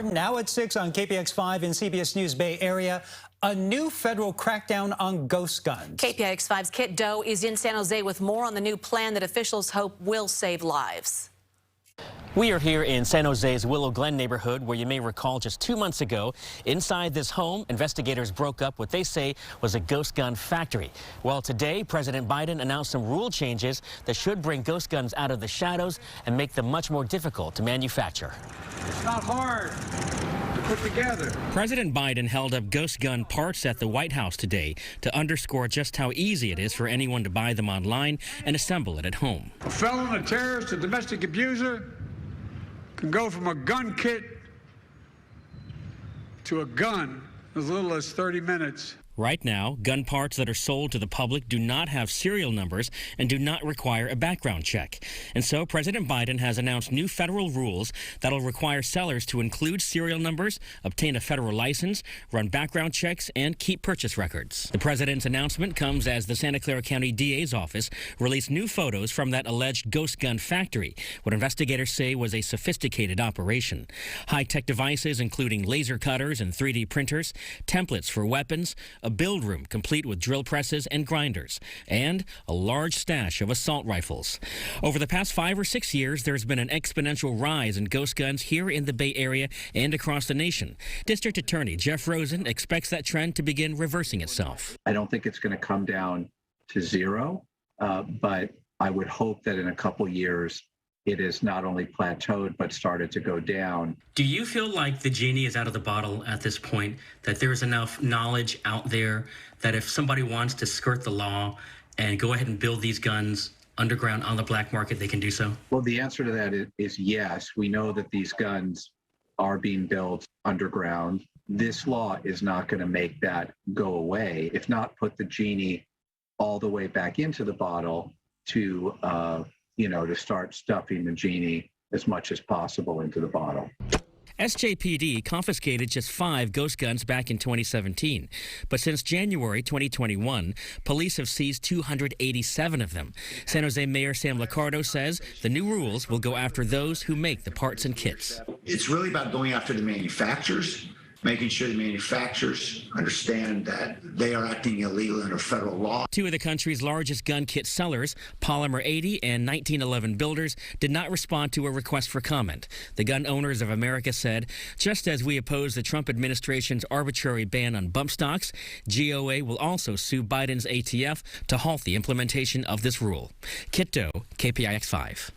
Now at 6 on KPIX 5 in CBS News Bay Area, a new federal crackdown on ghost guns. KPIX 5's Kiet Do is in San Jose with more on the new plan that officials hope will save lives. We are here in San Jose's Willow Glen neighborhood, where you may recall just 2 months ago, inside this home, investigators broke up what they say was a ghost gun factory. Well, today, President Biden announced some rule changes that should bring ghost guns out of the shadows and make them much more difficult to manufacture. It's not hard to put together. President Biden held up ghost gun parts at the White House today to underscore just how easy it is for anyone to buy them online and assemble it at home. A felon, a terrorist, a domestic abuser can go from a gun kit to a gun in as little as 30 minutes. Right now, gun parts that are sold to the public do not have serial numbers and do not require a background check. And so President Biden has announced new federal rules that'll require sellers to include serial numbers, obtain a federal license, run background checks, and keep purchase records. The president's announcement comes as the Santa Clara County DA's office released new photos from that alleged ghost gun factory, what investigators say was a sophisticated operation. High-tech devices including laser cutters and 3D printers, templates for weapons, a build room complete with drill presses and grinders, and a large stash of assault rifles. Over the past 5 or 6 years, there's been an exponential rise in ghost guns here in the Bay Area and across the nation. District Attorney Jeff Rosen expects that trend to begin reversing itself. I don't think it's going to come down to zero, but I would hope that in a couple years, it is not only plateaued, but started to go down. Do you feel like the genie is out of the bottle at this point, that there is enough knowledge out there that if somebody wants to skirt the law and go ahead and build these guns underground on the black market, they can do so? Well, the answer to that is yes. We know that these guns are being built underground. This law is not going to make that go away, if not put the genie all the way back into the bottle to to start stuffing the genie as much as possible into the bottle. SJPD confiscated just 5 ghost guns back in 2017. But since January 2021, police have seized 287 of them. San Jose Mayor Sam Liccardo says the new rules will go after those who make the parts and kits. It's really about going after the manufacturers, making sure the manufacturers understand that they are acting illegally under federal law. 2 of the country's largest gun kit sellers, Polymer 80 and 1911 Builders, did not respond to a request for comment. The Gun Owners of America said, just as we oppose the Trump administration's arbitrary ban on bump stocks, GOA will also sue Biden's ATF to halt the implementation of this rule. Kiet Do, KPIX 5.